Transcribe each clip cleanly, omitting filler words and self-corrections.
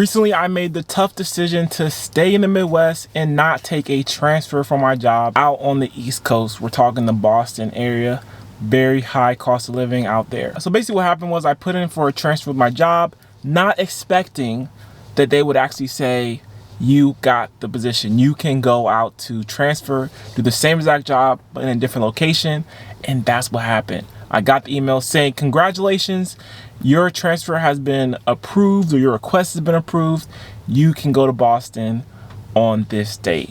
Recently, I made the tough decision to stay in the Midwest and not take a transfer from my job out on the East Coast. We're talking the Boston area. Very high cost of living out there. So basically what happened was I put in for a transfer with my job, not expecting that they would actually say, you got the position. You can go out to transfer, do the same exact job, but in a different location. And that's what happened. I got the email saying, congratulations, your transfer has been approved, or your request has been approved. You can go to Boston on this date.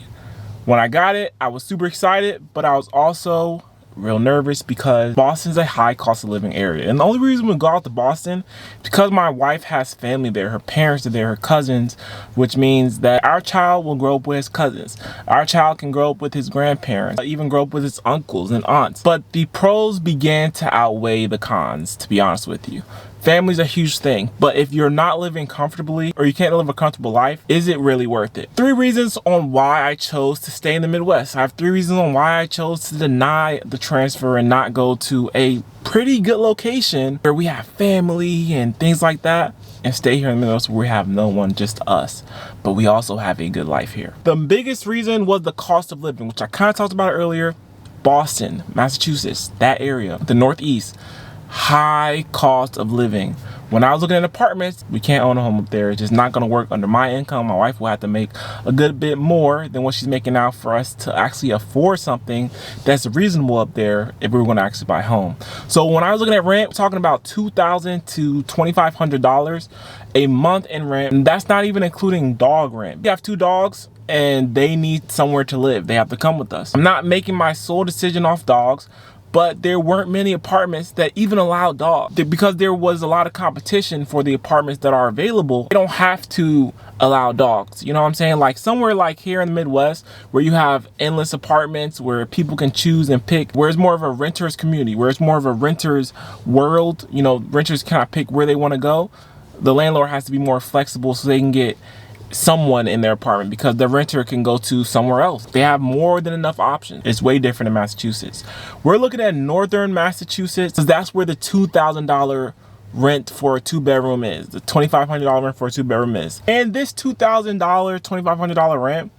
When I got it, I was super excited, but I was also real nervous because Boston's a high cost of living area. And the only reason we go out to Boston is because my wife has family there. Her parents are there, her cousins, which means that our child will grow up with his cousins. Our child can grow up with his grandparents, even grow up with his uncles and aunts. But the pros began to outweigh the cons, to be honest with you. Family's a huge thing, but if you're not living comfortably or you can't live a comfortable life, is it really worth it? 3 reasons on why I chose to stay in the Midwest. I have 3 reasons on why I chose to deny the transfer and not go to a pretty good location where we have family and things like that, and stay here in the Midwest where we have no one, just us. But we also have a good life here. The biggest reason was the cost of living, which I kind of talked about earlier. Boston, Massachusetts, that area, the Northeast. High cost of living. When I was looking at apartments, we can't own a home up there. It's just not going to work under my income. My wife will have to make a good bit more than what she's making now for us to actually afford something that's reasonable up there if we were going to actually buy a home. So when I was looking at rent, we're talking about $2,000 to $2,500 a month in rent. And that's not even including dog rent. We have 2 dogs and they need somewhere to live. They have to come with us. I'm not making my sole decision off dogs, but there weren't many apartments that even allowed dogs. Because there was a lot of competition for the apartments that are available, they don't have to allow dogs. You know what I'm saying? Like somewhere like here in the Midwest where you have endless apartments where people can choose and pick, where it's more of a renter's community, where it's more of a renter's world, you know, renters cannot pick where they want to go. The landlord has to be more flexible so they can get someone in their apartment because the renter can go to somewhere else. They have more than enough options. It's way different in Massachusetts. We're looking at northern Massachusetts because that's where the $2,000 rent for a 2-bedroom is. The $2,500 rent for a 2-bedroom is. And this $2,000, $2,500 rent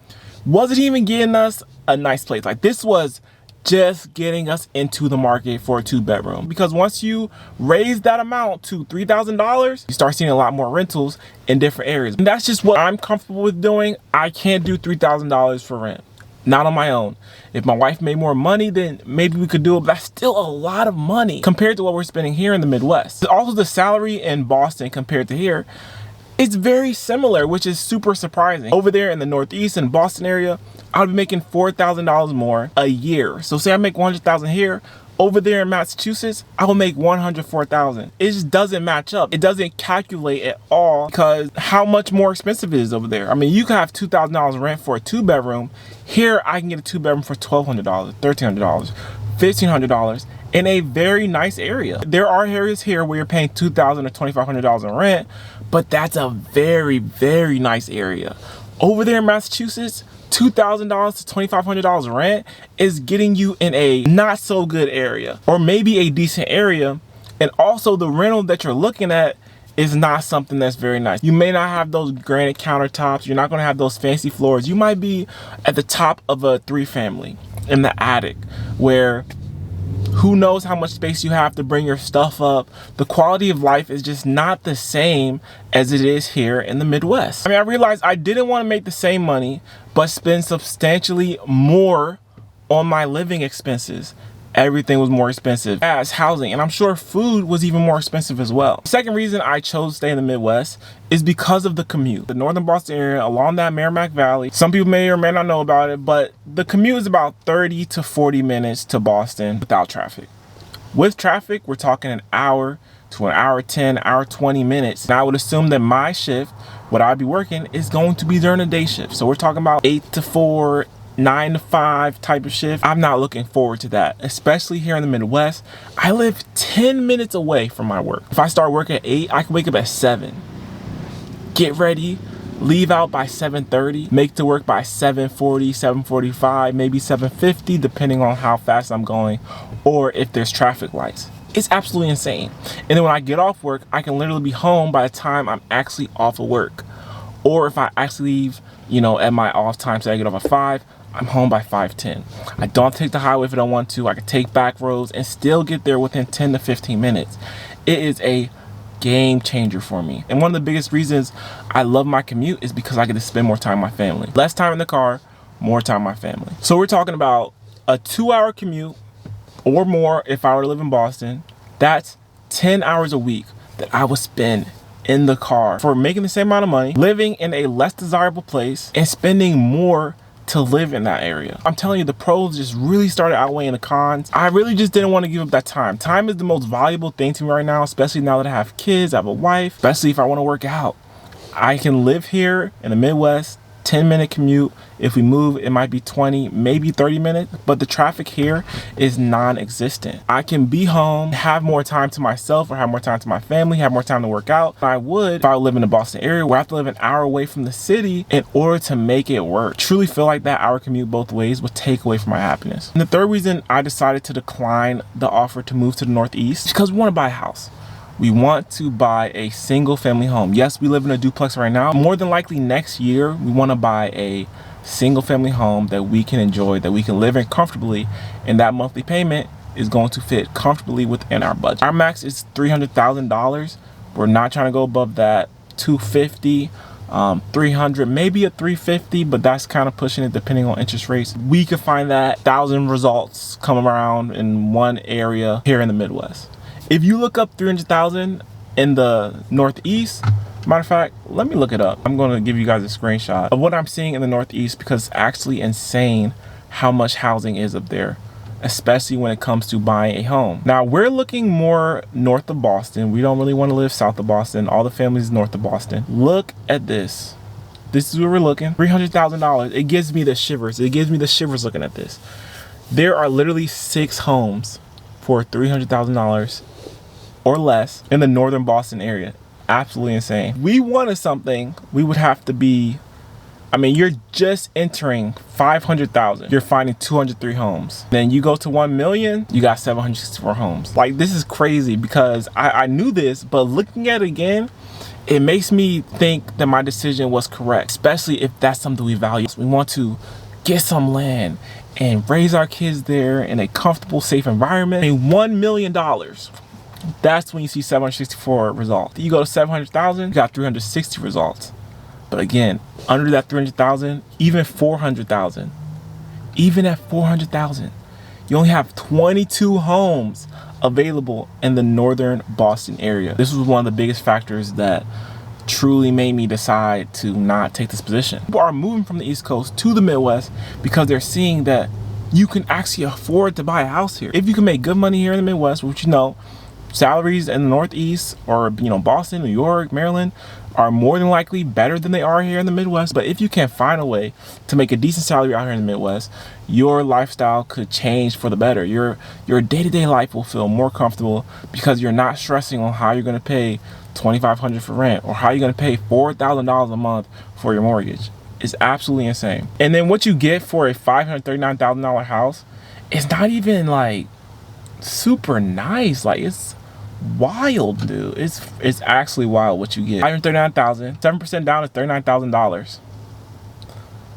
wasn't even getting us a nice place. Like this was just getting us into the market for a 2-bedroom. Because once you raise that amount to $3,000, you start seeing a lot more rentals in different areas. And that's just what I'm comfortable with doing. I can't do $3,000 for rent. Not on my own. If my wife made more money, then maybe we could do it, but that's still a lot of money compared to what we're spending here in the Midwest. Also, the salary in Boston compared to here, it's very similar, which is super surprising. Over there in the Northeast and Boston area, I would be making $4,000 more a year. So say I make $100,000 here, over there in Massachusetts, I will make $104,000. It just doesn't match up. It doesn't calculate at all because how much more expensive it is over there. I mean, you can have $2,000 rent for a 2-bedroom. Here, I can get a 2-bedroom for $1,200, $1,300, $1,500 in a very nice area. There are areas here where you're paying $2,000 or $2,500 in rent, but that's a very, very nice area. Over there in Massachusetts, $2,000 to $2,500 rent is getting you in a not so good area or maybe a decent area. And also the rental that you're looking at is not something that's very nice. You may not have those granite countertops. You're not going to have those fancy floors. You might be at the top of a 3-family in the attic where who knows how much space you have to bring your stuff up. The quality of life is just not the same as it is here in the Midwest. I mean, I realized I didn't want to make the same money, but spend substantially more on my living expenses. Everything was more expensive as housing, and I'm sure food was even more expensive as well. The second reason I chose to stay in the Midwest is because of the commute. The northern Boston area along that Merrimack Valley, some people may or may not know about it, but the commute is about 30 to 40 minutes to Boston without traffic. With traffic, we're talking an hour to an hour 10, hour 20 minutes. And I would assume that my shift, what I'd be working, is going to be during a day shift. So we're talking about 8 to 4, 9 to 5 type of shift. I'm not looking forward to that, especially here in the Midwest. I live 10 minutes away from my work. If I start work at 8, I can wake up at 7, get ready, leave out by 7:30, make to work by 7:40, 7:45, maybe 7:50, depending on how fast I'm going or if there's traffic lights. It's absolutely insane. And then when I get off work, I can literally be home by the time I'm actually off of work. Or if I actually leave, you know, at my off time, so I get off at 5, I'm home by 5:10. I don't take the highway if I don't want to. I can take back roads and still get there within 10 to 15 minutes. It is a game changer for me. And one of the biggest reasons I love my commute is because I get to spend more time with my family. Less time in the car, more time with my family. So we're talking about a 2-hour commute or more if I were to live in Boston. That's 10 hours a week that I would spend in the car for making the same amount of money, living in a less desirable place, and spending more to live in that area. I'm telling you, the pros just really started outweighing the cons. I really just didn't want to give up that time. Time is the most valuable thing to me right now, especially now that I have kids, I have a wife, especially if I want to work out. I can live here in the Midwest, 10-minute commute. If we move, it might be 20, maybe 30 minutes, but the traffic here is non-existent. I can be home, have more time to myself, or have more time to my family, have more time to work out than I would if I live in the Boston area, where I have to live an hour away from the city in order to make it work. Truly feel like that hour commute both ways would take away from my happiness. And the third reason I decided to decline the offer to move to the Northeast is because we want to buy a house. We want to buy a single family home. Yes, we live in a duplex right now. More than likely next year, we want to buy a single family home that we can enjoy, that we can live in comfortably, and that monthly payment is going to fit comfortably within our budget. Our max is $300,000. We're not trying to go above that. $250, $300, maybe a $350, but that's kind of pushing it depending on interest rates. We could find that 1,000 results come around in one area here in the Midwest. If you look up 300,000 in the Northeast, matter of fact, let me look it up. I'm going to give you guys a screenshot of what I'm seeing in the Northeast, because it's actually insane how much housing is up there, especially when it comes to buying a home. Now, we're looking more north of Boston. We don't really want to live south of Boston. All the families north of Boston. Look at this. This is where we're looking. $300,000. It gives me the shivers. It gives me the shivers looking at this. There are literally 6 homes for $300,000 or less in the northern Boston area. Absolutely insane. We wanted something, we would have to be, I mean, you're just entering 500,000. You're finding 203 homes. Then you go to 1 million, you got 764 homes. Like, this is crazy, because I knew this, but looking at it again, it makes me think that my decision was correct, especially if that's something we value. We want to get some land and raise our kids there in a comfortable, safe environment. I mean, $1 million. That's when you see 764 results. You go to 700,000, you got 360 results. But again, under that 300,000, even 400,000, even at 400,000, you only have 22 homes available in the northern Boston area. This was one of the biggest factors that truly made me decide to not take this position. People are moving from the East Coast to the Midwest because they're seeing that you can actually afford to buy a house here. If you can make good money here in the Midwest, which you know, salaries in the Northeast, or you know, Boston, New York, Maryland, are more than likely better than they are here in the Midwest. But if you can find a way to make a decent salary out here in the Midwest, your lifestyle could change for the better. Your day-to-day life will feel more comfortable, because you're not stressing on how you're going to pay $2,500 for rent, or how you're going to pay $4,000 a month for your mortgage. It's absolutely insane. And then what you get for a $539,000 house is not even like super nice. Like, it's wild, dude. It's actually wild what you get. $539,000, 7% down is $39,000.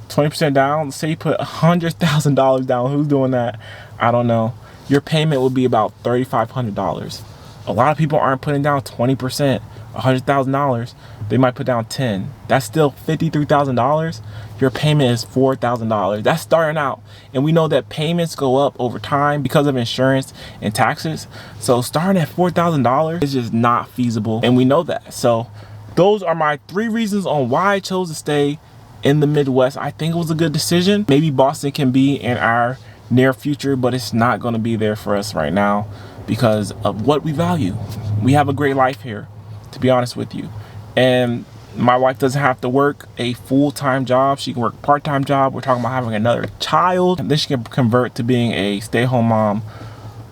20% down, say you put $100,000 down. Who's doing that? I don't know. Your payment would be about $3,500. A lot of people aren't putting down 20%, $100,000. They might put down 10. That's still $53,000. Your payment is $4,000. That's starting out. And we know that payments go up over time because of insurance and taxes. So starting at $4,000 is just not feasible. And we know that. So those are my 3 reasons on why I chose to stay in the Midwest. I think it was a good decision. Maybe Boston can be in our near future, but it's not going to be there for us right now because of what we value. We have a great life here, to be honest with you. And my wife doesn't have to work a full-time job. She can work a part-time job. We're talking about having another child, and then she can convert to being a stay-at-home mom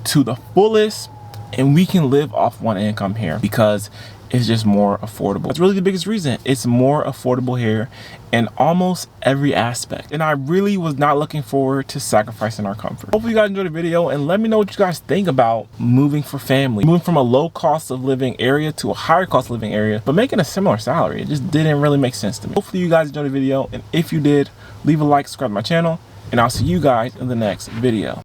to the fullest, and we can live off one income here, because is just more affordable. That's really the biggest reason. It's more affordable here in almost every aspect. And I really was not looking forward to sacrificing our comfort. Hopefully you guys enjoyed the video, and let me know what you guys think about moving for family. Moving from a low cost of living area to a higher cost of living area, but making a similar salary. It just didn't really make sense to me. Hopefully you guys enjoyed the video, and if you did, leave a like, subscribe to my channel, and I'll see you guys in the next video.